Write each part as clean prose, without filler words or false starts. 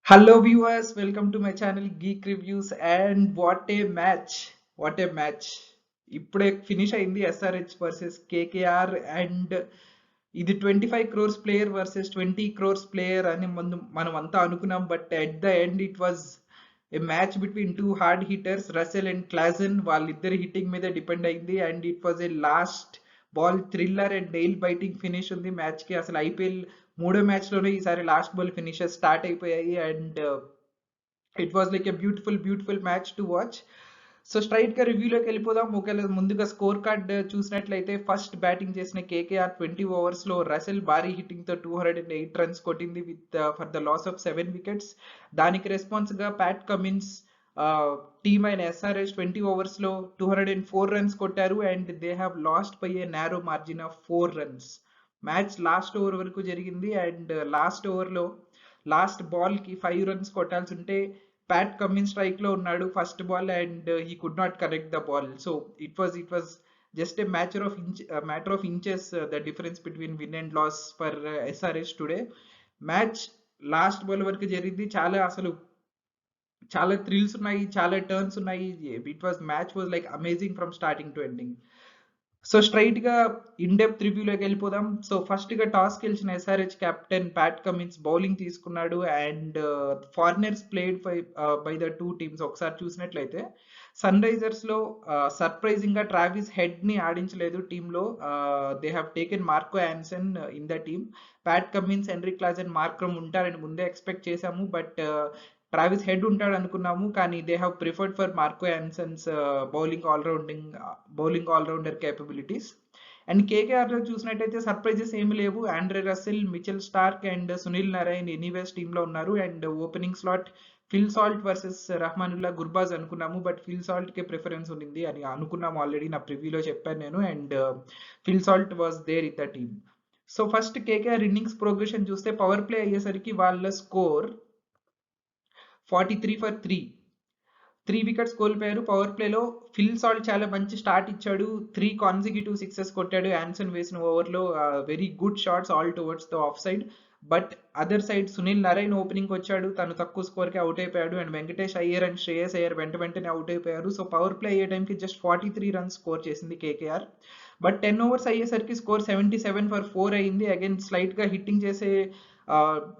Hello viewers, welcome to my channel Geek Reviews and what a match. What a match. ఇప్పుడే finish అయింది SRH versus KKR and ఇది 25 crores player versus 20 crores player అని ముందు మనం అంతా అనుకున్నాం. But at the end it was a match between two hard hitters Russell and Klaasen. వాళ్ళిద్దరి hitting మీద డిపెండ్ అయింది and it was a last ball thriller and nail biting finish ఉంది match కి. అసలు ఐపీఎల్ మూడో మ్యాచ్ లోనే ఈసారి last ball finishes start అయిపోయాయి and it was like a beautiful match to watch. So straight గా రివ్యూలోకి వెళ్ళిపోదాం. ఒకవేళ ముందుగా స్కోర్ కార్డ్ చూసినట్లయితే ఫస్ట్ బ్యాటింగ్ చేసిన కేకేఆర్ 20 ఓవర్స్ లో రసెల్ భారీ హిట్టింగ్ తో 208 రన్స్ కొట్టింది with for the loss of 7 wickets. దానికి రెస్పాన్స్ గా ప్యాట్ కమిన్స్ టీమ్ అయిన ఎస్ఆర్హెచ్ 20 ఓవర్స్ లో 204 రన్స్ కొట్టారు and they have lost by a narrow margin of 4 runs. Match last over వరకు జరిగింది అండ్ లాస్ట్ ఓవర్ లో లాస్ట్ బాల్ కి 5 runs కొట్టాల్సి ఉంటే ప్యాట్ కమిన్స్ స్ట్రైక్ లో ఉన్నాడు first ball and he could not correct the ball. So it was just a matter of inches the difference between win and loss for SRH today. Match last ball వరకు జరిగింది. చాలా thrills ఉన్నాయి, చాలా turns ఉన్నాయి. Match was like amazing from starting to ending. So straight గా in depth రివ్యూలోకి వెళ్ళిపోదాం. So first గా టాస్ గెలిచిన SRH captain Pat Cummins bowling తీసుకున్నాడు and foreigners played by the two teams. ఒకసారి చూసినట్లయితే సన్ రైజర్స్ లో సర్ప్రైజింగ్ గా ట్రావిస్ హెడ్ ని ఆడించలేదు టీమ్ లో. They have taken Marco Jansen in the team. Pat Cummins, Heinrich Klaasen, Markram ఉంటారని ముందే expect చేశాము. బట్ ట్రావిస్ హెడ్ ఉంటాడు అనుకున్నాము కానీ they have preferred for Marco Jansen's bowling allrounder capabilities. And KKR లో చూసినట్టయితే సర్ప్రైజెస్ ఏమి లేవు. Andre Russell, Mitchell Starc and Sunil Narine anyways team లో ఉన్నారు and opening slot Phil Salt versus Rahmanullah Gurbaz అనుకున్నాము. బట్ ఫిల్ సాల్ట్ కే ప్రిఫరెన్స్ ఉంది అని అనుకున్నాము, ఆల్రెడీ నా ప్రివ్యూలో చెప్పాను నేను. And Phil Salt was there in the team. So first KKR innings progression చూస్తే పవర్ ప్లే అయ్యేసరికి వాళ్ళ స్కోర్ 43 for 3 వికెట్స్ కోల్పోయారు. పవర్ ప్లేలో ఫిల్ సాల్ట్ చాలా మంచి స్టార్ట్ ఇచ్చాడు. 3 కాన్సిక్యూటివ్ సిక్సెస్ కొట్టాడు యాన్సన్ వేసిన ఓవర్లో. Very good shots all towards the of side. But other side Sunil Narayan opening వచ్చాడు, తను తక్కువ స్కోర్ కి అవుట్ అయిపోయాడు అండ్ వెంకటేష్ అయ్యర్ అండ్ శ్రేయస్ అయ్యర్ వెంటనే అవుట్ అయిపోయారు. సో పవర్ ప్లే అయ్యే టైంకి జస్ట్ 43 రన్స్ స్కోర్ చేసింది కేకేఆర్. బట్ 10 ఓవర్స్ అయ్యేసరికి స్కోర్ 77 for 4 అయింది. అగైన్ స్లైట్ గా హిట్టింగ్ చేసే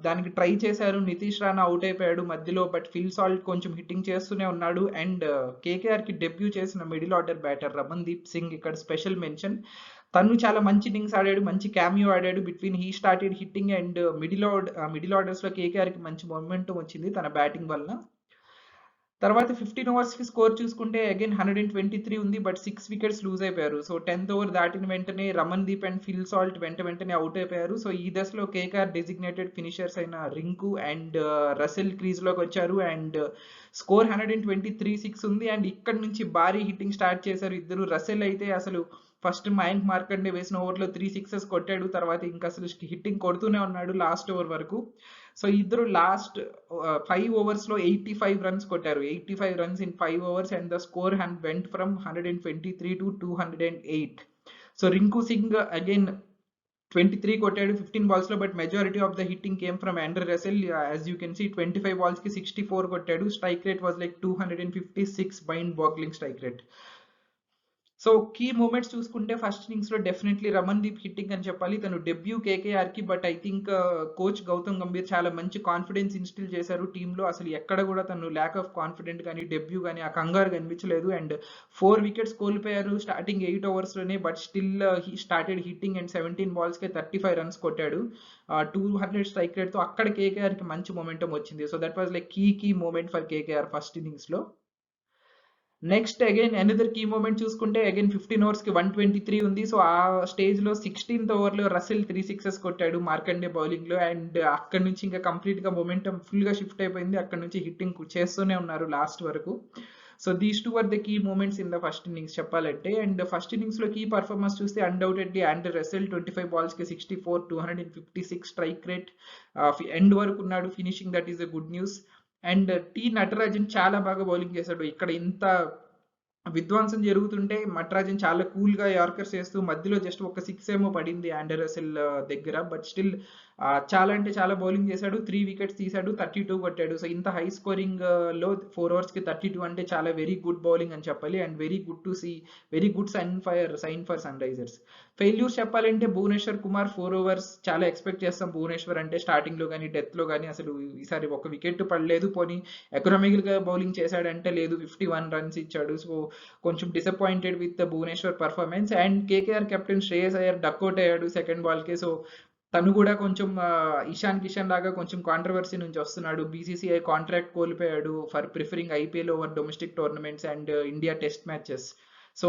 దానికి ట్రై చేశారు. నితీష్ రాణా అవుట్ అయిపోయాడు మధ్యలో. బట్ ఫిల్ సాల్ట్ కొంచెం హిట్టింగ్ చేస్తూనే ఉన్నాడు అండ్ కేకేఆర్ కి డెబ్యూ చేసిన middle order batter Ramandeep Singh ఇక్కడ స్పెషల్ మెన్షన్. తను చాలా మంచి ఇన్నింగ్స్ ఆడాడు, మంచి క్యామియో ఆడాడు. Between he started hitting and middle orders లో కేకేఆర్ కి మంచి మొమెంటం వచ్చింది తన బ్యాటింగ్ వల్ల. తర్వాత 15 ఓవర్స్ కి స్కోర్ చూసుకుంటే అగైన్ 123 ఉంది బట్ 6 వికెట్స్ లూజ్ అయిపోయారు. సో 10th ఓవర్ దాటిన వెంటనే రమన్దీప్ అండ్ ఫిల్ సాల్ట్ వెంటనే అవుట్ అయిపోయారు. సో ఈ దశలో కేకేఆర్ డెసిగ్నేటెడ్ ఫినిషర్స్ అయిన రింకు అండ్ రసెల్ క్రీజ్ లోకి వచ్చారు అండ్ స్కోర్ 123-6 ఉంది. అండ్ ఇక్కడ నుంచి భారీ హిట్టింగ్ స్టార్ట్ చేశారు ఇద్దరు. రసెల్ అయితే అసలు ఫస్ట్ మయాంక్ మార్కండే వేసిన ఓవర్లో 3 సిక్సెస్ కొట్టాడు. తర్వాత ఇంకా అసలు హిట్టింగ్ కొడుతూనే ఉన్నాడు లాస్ట్ ఓవర్ వరకు. సో ఇద్దరు లాస్ట్ 5 ఓవర్స్ లో 85 రన్స్ కొట్టారు. 85 runs in 5 overs and the score went from 123 to 208. So Rinku Singh again 23 కొట్టాడు 15 బాల్స్ లో. But majority of the hitting came from Andre Russell. As you can see 25 balls కి 64 కొట్టాడు. Strike rate was like 256, mind boggling strike rate. So key moments చూసుకుంటే first innings లో definitely Ramandeep hitting అని చెప్పాలి. తను debut KKR కి. But I think coach Gautam Gambhir చాలా మంచి కాన్ఫిడెన్స్ ఇన్స్టిల్ చేశారు టీమ్ లో. అసలు ఎక్కడ కూడా తను ల్యాక్ ఆఫ్ కాన్ఫిడెంట్ కానీ డెబ్యూ కానీ ఆ కంగారు కనిపించలేదు. అండ్ 4 వికెట్స్ కోల్పోయారు స్టార్టింగ్ 8 ఓవర్స్ లోనే. But still he started hitting and 17 balls K 35 runs కొట్టాడు 200 స్ట్రైక్ రేట్ తో. అక్కడ కేకేఆర్ కి మంచి మొమెంటం వచ్చింది. So that was like key moment for KKR first innings లో. Next again another key moment చూసుకుంటే అగైన్ 15 ఓవర్స్ కి 123 ఉంది. సో ఆ స్టేజ్ లో 16th ఓవర్ లో రసెల్ 3 సిక్సెస్ కొట్టాడు మార్కండే బౌలింగ్ లో. అండ్ అక్కడ నుంచి ఇంకా కంప్లీట్ గా మొమెంటం ఫుల్ గా షిఫ్ట్ అయిపోయింది. అక్కడ నుంచి హిట్టింగ్ చేస్తూనే ఉన్నారు లాస్ట్ వరకు. So these two are the key moments in the first innings చెప్పాలంటే. అండ్ ఫస్ట్ ఇన్నింగ్స్ లో కీ పర్ఫార్మెన్స్ చూస్తే అన్డౌటెడ్లీ ఆండ్రే రసెల్ 25 బాల్స్ కి 64, 256 స్ట్రైక్ రేట్ ఎండ్ వరకు ఉన్నాడు finishing. That is a good news. And T Natarajan చాలా బాగా bowling చేశాడు. ఇక్కడ ఇంత విధ్వంసం జరుగుతుంటే నటరాజన్ చాలా కూల్ గా యార్కర్స్ వేస్తూ మధ్యలో జస్ట్ ఒక 6 ఏమో పడింది ఆండ్రే రసెల్ దగ్గర. బట్ స్టిల్ చాలా అంటే చాలా బౌలింగ్ చేశాడు. 3 వికెట్స్ తీశాడు. 32 కొట్టాడు. సో ఇంత హై స్కోరింగ్ లో 4 ఓవర్స్‌కి 32 అంటే చాలా వెరీ గుడ్ బౌలింగ్ అని చెప్పాలి. And very good to see, very good sign for Sunrisers. Failures చెప్పాలంటే భువనేశ్వర్ కుమార్ 4 ఓవర్స్ చాలా ఎక్స్పెక్ట్ చేస్తాం. భువనేశ్వర్ అంటే స్టార్టింగ్‌లో గానీ, డెత్‌లో గానీ అసలు ఈసారి ఒక వికెట్ పడలేదు. పోనీ ఎకనామికల్‌గా బౌలింగ్ చేశాడంటే లేదు. 51 రన్స్ ఇచ్చాడు. సో కొంచెం disappointed with Bhuvneshwar performance. And KKR captain Shreyas Iyer duck out అయ్యాడు సెకండ్ బాల్‌కే. సో తను కూడా కొంచెం ఇషాన్ కిషన్ లాగా కొంచెం కాంట్రవర్సీ నుంచి వస్తున్నాడు. బీసీసీఐ కాంట్రాక్ట్ కోల్పోయాడు for preferring IPL over domestic tournaments and India test matches. So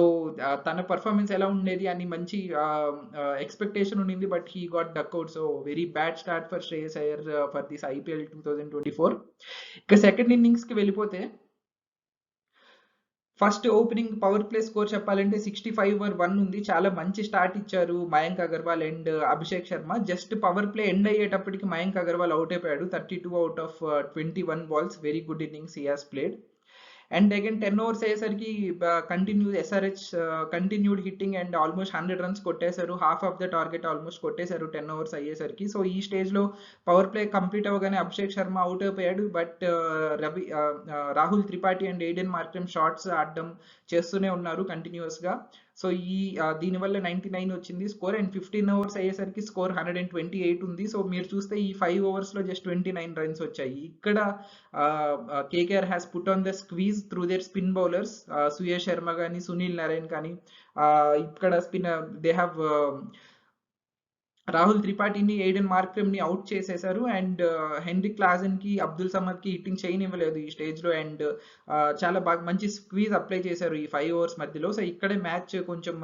తన పర్ఫార్మెన్స్ ఎలా ఉండేది అని మంచి ఎక్స్పెక్టేషన్ ఉండింది. But he got duck out. So very bad start for Shreyas Iyer for this IPL 2024. ఇక సెకండ్ ఇన్నింగ్స్కి వెళ్ళిపోతే first opening power play score చెప్పాలంటే 65/1 ఉంది. చాలా మంచి స్టార్ట్ ఇచ్చారు Mayank Agarwal and Abhishek Sharma. Just power play end అయ్యేటప్పటికి మయాంక్ అగర్వాల్ అవుట్ అయిపోయాడు. 32 out of 21 balls. Very good innings he has played. And again 10 overs అయ్యేసరికి SRH continued hitting and almost 100 runs కొట్టేశారు. Half of the target almost కొట్టేశారు 10 ఓవర్స్ అయ్యేసరికి. So ఈ స్టేజ్లో power play complete అవ్వగానే Abhishek Sharma out అయిపోయాడు. But Rahul Tripathi and Aiden Markram shots ఆడడం చేస్తూనే ఉన్నారు కంటిన్యూస్గా. సో దీనివల్ల 99 వచ్చింది స్కోర్. అండ్ 15 ఓవర్స్ అయ్యేసరికి స్కోర్ 128 ఉంది. సో మీరు చూస్తే ఈ 5 ఓవర్స్లో జస్ట్ 29 రన్స్ వచ్చాయి. ఇక్కడ KKR has put on the squeeze through their spin bowlers. Suyash Sharma కానీ, సునీల్ నారాయణ్ కానీ, ఇక్కడ స్పిన్ దే హ్యావ్ రాహుల్ త్రిపాఠిని, ఎయిడెన్ మార్క్రమ్ని అవుట్ చేసేశారు. అండ్ హెన్రిక్ క్లాసెన్కి, అబ్దుల్ సమద్కి హిట్టింగ్ చేయనివ్వలేదు ఈ స్టేజ్లో. అండ్ చాలా బాగా మంచి స్క్వీజ్ అప్లై చేశారు ఈ 5 ఓవర్స్ మధ్యలో. సో ఇక్కడే మ్యాచ్ కొంచెం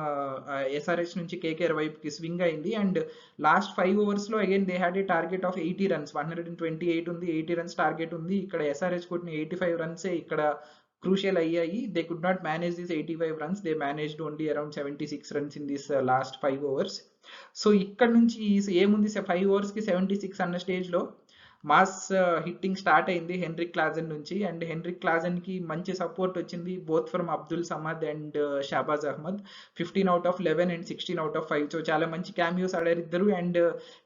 ఎస్ఆర్హెచ్ నుంచి కేకేఆర్ వైపుకి స్వింగ్ అయింది. అండ్ లాస్ట్ 5 ఓవర్స్లో again they had a target of 80 runs. 128 ఉంది, 80 రన్స్ టార్గెట్ ఉంది. ఇక్కడ ఎస్ఆర్హెచ్ కొట్టిన 85 రన్సే ఇక్కడ crucial అయ్యాయి. They could not manage this 85 runs. They managed only around 76 runs in this last 5 overs. So ఇక్కడ నుంచి ఏముంది 5 ఓవర్స్కి 76 అన్న స్టేజ్లో మాస్ హిట్టింగ్ స్టార్ట్ అయింది హెన్రిక్ క్లాసెన్ నుంచి. అండ్ హెన్రిక్ క్లాసెన్కి మంచి సపోర్ట్ వచ్చింది both from Abdul Samad and Shahbaz Ahmed. 15 out of 11 and 16 out of 5. So చాలా మంచి క్యామియోస్ ఆడారు ఇద్దరు. అండ్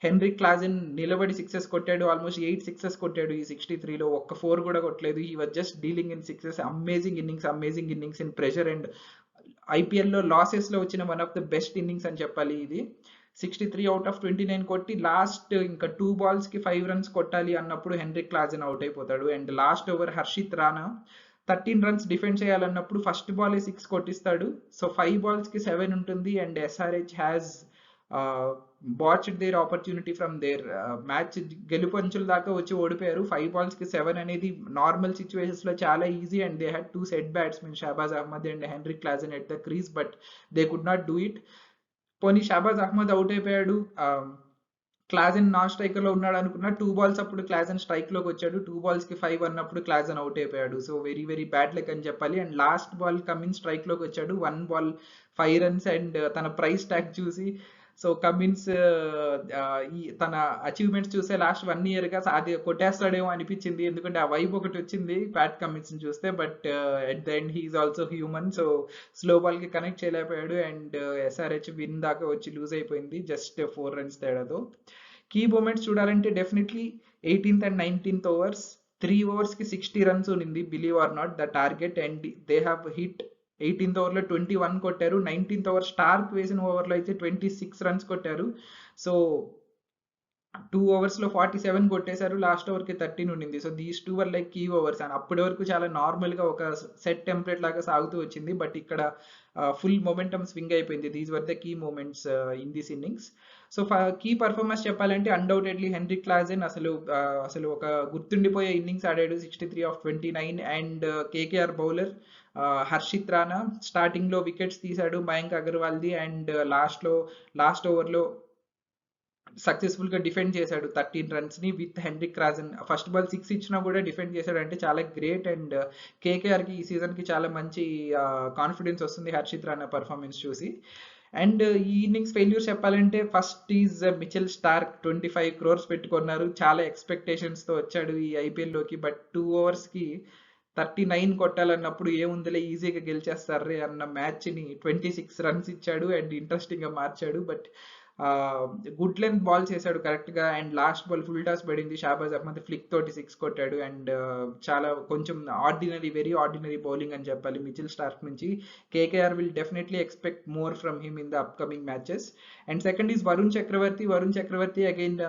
హెన్రిక్ క్లాసెన్ నిలబడి సిక్సెస్ కొట్టాడు. ఆల్మోస్ట్ 8 సిక్సెస్ కొట్టాడు ఈ 63లో. ఒక్క 4 కూడా కొట్టలేదు. He was just dealing in sixes. Amazing innings in pressure. And ఐపీఎల్లో లాసెస్లో వచ్చిన one of the best innings అని చెప్పాలి ఇది. 63 అవుట్ ఆఫ్ 29 కొట్టి లాస్ట్ ఇంకా 2 బాల్స్కి 5 రన్స్ కొట్టాలి అన్నప్పుడు హెన్రిక్ క్లాసెన్ అవుట్ అయిపోతాడు. And last over Harshit Rana 13 runs defend చేయాలన్నప్పుడు ఫస్ట్ బాలే 6 కొట్టిస్తాడు. సో 5 బాల్స్కి 7 ఉంటుంది. And SRH has botched their opportunity from there. Match గెలుపంచుల దాకా వచ్చి ఓడిపోయారు. 5 బాల్స్కి 7 అనేది నార్మల్ సిచ్యువేషన్స్లో చాలా easy. And they had 2 set batsmen, Shahbaz Ahmed and Heinrich Klaasen at the crease. But they could not do it. పోనీ షాబాజ్ అహ్మద్ అవుట్ అయిపోయాడు. క్లాసెన్ నాన్ స్ట్రైకర్లో ఉన్నాడు అనుకున్నా. 2 బాల్స్ అప్పుడు క్లాసెన్ స్ట్రైక్లోకి వచ్చాడు. 2 బాల్స్కి 5 అన్నప్పుడు క్లాసెన్ అవుట్ అయిపోయాడు. So very very bad luck అని చెప్పాలి. అండ్ లాస్ట్ బాల్ కమిన్స్ స్ట్రైక్లోకి వచ్చాడు. 1 బాల్ 5 రన్స్. అండ్ తన ప్రైస్ ట్యాగ్ చూసి సో కమిన్స్ తన అచీవ్మెంట్స్ చూస్తే లాస్ట్ 1 ఇయర్గా అది కొట్టేస్తాడేమో అనిపించింది. ఎందుకంటే ఆ వైబ్ ఒకటి వచ్చింది ప్యాట్ కమిన్స్ని చూస్తే. But at the end he's also human. So slow బాల్కి కనెక్ట్ చేయలేకపోయాడు. అండ్ ఎస్ఆర్హెచ్ విన్ దాకా వచ్చి లూజ్ అయిపోయింది జస్ట్ 4 రన్స్ తేడాతో. కీ మూమెంట్స్ చూడాలంటే definitely 18th and 19th overs. 3 ఓవర్స్కి 60 రన్స్ ఉన్నింది. Believe or not the target. And they have hit 18th ఓవర్లో 21 కొట్టారు. 19th ఓవర్ స్టార్క్ వేసిన ఓవర్లో అయితే 26 రన్స్ కొట్టారు. సో 2 ఓవర్స్లో 47 కొట్టేశారు. లాస్ట్ ఓవర్కి 13 ఉండింది. So these 2 were like key overs. And అప్పటి వరకు చాలా నార్మల్గా ఒక సెట్ టెంప్లెట్ లాగా సాగుతూ వచ్చింది. బట్ ఇక్కడ ఫుల్ మొమెంటమ్ స్వింగ్ అయిపోయింది. These were the key moments in this innings. So key performance చెప్పాలంటే అన్డౌటెడ్లీ హెన్రిక్ క్లాసెన్ అసలు ఒక గుర్తుండిపోయే ఇన్నింగ్స్ ఆడాడు. 63 of 29. And KKR bowler Harshit Rana స్టార్టింగ్లో వికెట్స్ తీశాడు మయాంక్ అగర్వాల్ది. అండ్ లాస్ట్ ఓవర్లో సక్సెస్ఫుల్గా డిఫెండ్ చేశాడు 13 రన్స్ని with Heinrich Klaasen. First ball 6 ఇచ్చినా కూడా డిఫెండ్ చేశాడు. అంటే చాలా గ్రేట్. అండ్ కేకేఆర్కి ఈ సీజన్కి చాలా మంచి కాన్ఫిడెన్స్ వస్తుంది హర్షిత్ రాణా పర్ఫార్మెన్స్ చూసి. అండ్ ఈ ఇన్నింగ్స్ ఫెయిల్యూర్ చెప్పాలంటే first is Mitchell Starc. 25 crores పెట్టుకున్నారు. చాలా ఎక్స్పెక్టేషన్స్తో వచ్చాడు ఈ ఐపీఎల్లోకి. బట్ 2 ఓవర్స్కి 39 కొట్టాలన్నప్పుడు ఏముందిలే ఈజీగా గెలిచేస్తారే అన్న మ్యాచ్ని 26 రన్స్ ఇచ్చాడు. అండ్ ఇంట్రెస్టింగ్గా మార్చాడు. బట్ గుడ్ లెంత్ బాల్స్ వేసాడు కరెక్ట్గా, and last ball full toss పడింది, షాబాజ్ అహ్మద్ ఫ్లిక్ తోటి 6 కొట్టాడు. అండ్ చాలా కొంచెం వెరీ ఆర్డినరీ బౌలింగ్ అని చెప్పాలి మిచిల్ స్టార్క్ నుంచి. KKR will definitely expect more from him in the upcoming matches. And second is Varun Chakravarthy again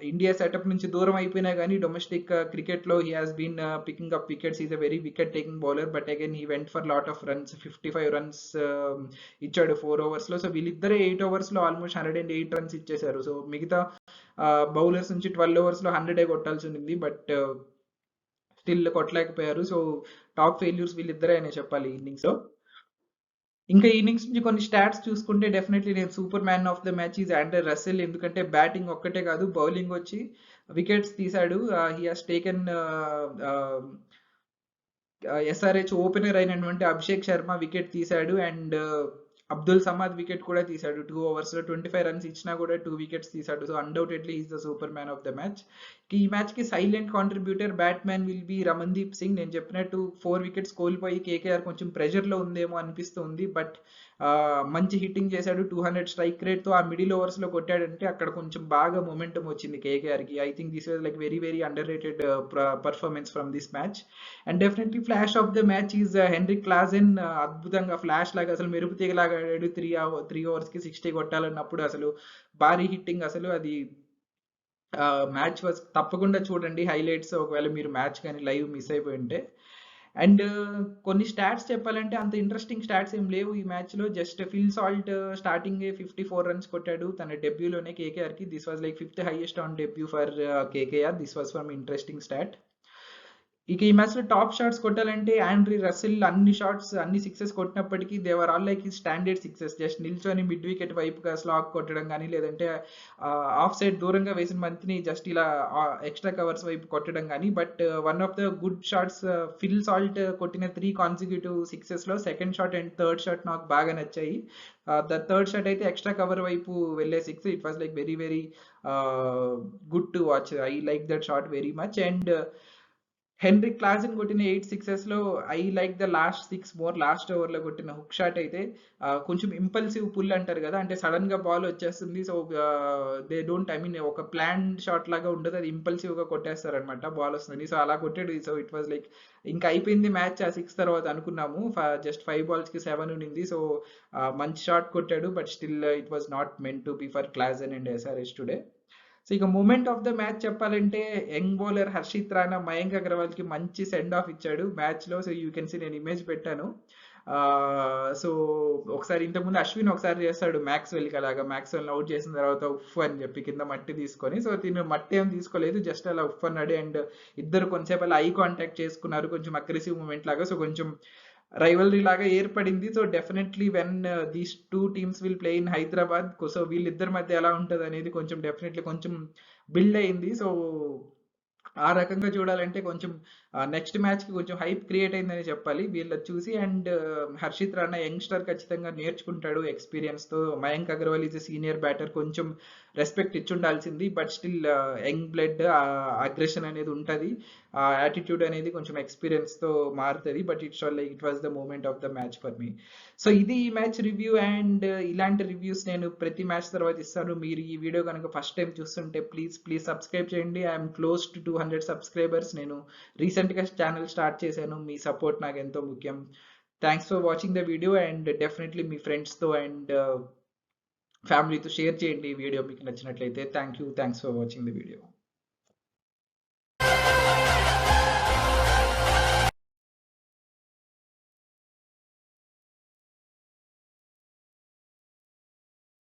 India setup నుంచి దూరం అయిపోయినా కానీ డొమెస్టిక్ క్రికెట్లో he has been picking up wickets. Is a very wicket taking bowler, but again he went for lot of runs. 55 runs ఇచ్చాడు 4 ఓవర్స్లో. So వీళ్ళిద్దరే 8 ఓవర్స్లో almost 108 runs ఇచ్చేశారు. సో మిగతా బౌలర్స్ నుంచి 12 ఓవర్స్లో 100 కొట్టాల్సి ఉంది, బట్ స్టిల్ కొట్టలేకపోయారు. సో టాప్ ఫెయిల్యూర్స్ వీళ్ళిద్దరే అనే చెప్పాలి ఇన్నింగ్స్లో. ఇంకా ఇన్నింగ్స్ నుంచి కొన్ని స్టాట్స్ చూసుకుంటే డెఫినెట్లీ నేను super man of the match is Andre Russell. ఎందుకంటే బ్యాటింగ్ ఒక్కటే కాదు, బౌలింగ్ వచ్చి వికెట్స్ తీశాడు. He has taken SRH opener అయినటువంటి అభిషేక్ శర్మ వికెట్ తీశాడు, అండ్ అబ్దుల్ సమాద్ వికెట్ కూడా తీశాడు. 2 ఓవర్స్లో 25 రన్స్ ఇచ్చినా కూడా 2 వికెట్స్ తీశాడు. So undoubtedly is the super man of the match. ఈ మ్యాచ్కి silent contributor batman will be Ramandeep Singh. నేను చెప్పినట్టు 4 వికెట్స్ కోల్పోయి కేకేఆర్ కొంచెం ప్రెషర్లో ఉందేమో అనిపిస్తుంది, బట్ మంచి హిట్టింగ్ చేశాడు. 200 స్ట్రైక్ రేట్తో ఆ మిడిల్ ఓవర్స్లో కొట్టాడంటే అక్కడ కొంచెం బాగా మొమెంటం వచ్చింది కేకేఆర్కి. I think this was like very underrated performance from this match. And definitely flash of the match is Heinrich Klaasen. అద్భుతంగా ఫ్లాష్ లాగా అసలు మెరుపు తీగలాగా ఆడాడు. 3 ఓవర్స్కి 60 కొట్టాలన్నప్పుడు అసలు భారీ హిట్టింగ్. అసలు అది మ్యాచ్ వాజ్ తప్పకుండా చూడండి హైలైట్స్, ఒకవేళ మీరు మ్యాచ్ కానీ లైవ్ మిస్ అయిపోయి ఉంటే. అండ్ కొన్ని స్టాట్స్ చెప్పాలంటే అంత ఇంట్రెస్టింగ్ స్టాట్స్ ఏం లేవు ఈ మ్యాచ్లో. Just Phil Salt starting 54 runs కొట్టాడు తన డెబ్యూలోనే కేకేఆర్కి. This was like 5th highest on debut for KKR. This was from interesting stat. ఇక ఈ మ్యాచ్లో టాప్ షాట్స్ కొట్టాలంటే ఆండ్రీ రసెల్ అన్ని సిక్సెస్ కొట్టినప్పటికీ దేవర్ ఆల్ లైక్ ఈ స్టాండర్డ్ సిక్సెస్. జస్ట్ నిల్చొని మిడ్ వికెట్ వైపుగా స్లాగ్ కొట్టడం కానీ, లేదంటే ఆఫ్ సైడ్ దూరంగా వేసిన బంతిని జస్ట్ ఇలా ఎక్స్ట్రా కవర్స్ వైపు కొట్టడం కానీ. But one of the good shots Phil Salt కొట్టిన 3 కాన్సిక్యూటివ్ సిక్సెస్లో second shot and third shot నాకు బాగా నచ్చాయి. ద థర్డ్ షాట్ అయితే ఎక్స్ట్రా కవర్ వైపు వెళ్ళే 6. It was like very good to watch. I like that shot very much. And Heinrich Klaasen కొట్టిన 8 సిక్సెస్లో I like the last 6 more. Last ఓవర్లో కొట్టిన హుక్ షాట్ అయితే కొంచెం ఇంపల్సివ్ పుల్ అంటారు కదా, అంటే సడన్గా బాల్ వచ్చేస్తుంది. సో దే డోంట్ ఒక ప్లాన్ షాట్ లాగా ఉండదు, అది ఇంపల్సివ్గా కొట్టేస్తారనమాట బాల్ వస్తుంది. సో అలా కొట్టాడు. సో ఇట్ వాజ్ లైక్ ఇంకా అయిపోయింది మ్యాచ్ ఆ 6 తర్వాత అనుకున్నాము. జస్ట్ 5 బాల్స్కి 7 ఉన్నింది. సో మంచి షాట్ కొట్టాడు, but still it was not meant to be for Klaasen and SRH today. So ఇక మూమెంట్ ఆఫ్ ద మ్యాచ్ చెప్పాలంటే యంగ్ బౌలర్ హర్షిత్ రాణా మయాంక్ అగర్వాల్కి మంచి సెండ్ ఆఫ్ ఇచ్చాడు మ్యాచ్లో. సో యూ కెన్ సీ, నేను ఇమేజ్ పెట్టాను. సో ఒకసారి ఇంతకుముందు అశ్విన్ ఒకసారి చేస్తాడు మ్యాక్స్వెల్కి అలాగా. మ్యాక్స్వెల్ని అవుట్ చేసిన తర్వాత ఉఫ్ అని చెప్పి కింద మట్టి తీసుకొని, సో తిను మట్టి ఏం తీసుకోలేదు, జస్ట్ అలా ఉఫ్ అన్నాడు. అండ్ ఇద్దరు కొంచెంసేపు అలా ఐ కాంటాక్ట్ చేసుకున్నారు, కొంచెం అగ్రెసివ్ మూమెంట్ లాగా. సో కొంచెం రైవల్రీ లాగా ఏర్పడింది. So definitely when these 2 teams will play in Hyderabad, so వీళ్ళిద్దరి మధ్య ఎలా ఉంటుంది అనేది కొంచెం డెఫినెట్లీ కొంచెం బిల్డ్ అయింది. సో ఆ రకంగా చూడాలంటే కొంచెం నెక్స్ట్ మ్యాచ్కి కొంచెం హైప్ క్రియేట్ అయిందని చెప్పాలి వీళ్ళది చూసి. అండ్ హర్షిత్ రాణా యంగ్స్టర్ ఖచ్చితంగా నేర్చుకుంటాడు ఎక్స్పీరియన్స్తో. Mayank Agarwal is senior batter, కొంచెం రెస్పెక్ట్ ఇచ్చుండాల్సింది, but still young blood aggression అనేది ఉంటుంది, యాటిట్యూడ్ అనేది కొంచెం ఎక్స్పీరియన్స్తో మారుతుంది. But it was the moment of the match for me. So ఇది ఈ మ్యాచ్ రివ్యూ. అండ్ ఇలాంటి రివ్యూస్ నేను ప్రతి మ్యాచ్ తర్వాత ఇస్తాను. మీరు ఈ వీడియో కనుక ఫస్ట్ టైం చూస్తుంటే ప్లీజ్ సబ్స్క్రైబ్ చేయండి. I'm close to 200 subscribers. నేను రీసెంట్గా ఛానల్ స్టార్ట్ చేశాను, మీ సపోర్ట్ నాకు ఎంతో ముఖ్యం. Thanks for watching the video. And definitely మీ ఫ్రెండ్స్తో అండ్ ఫ్యామిలీతో షేర్ చేయండి ఈ వీడియో మీకు నచ్చినట్లయితే. Thanks for watching the video.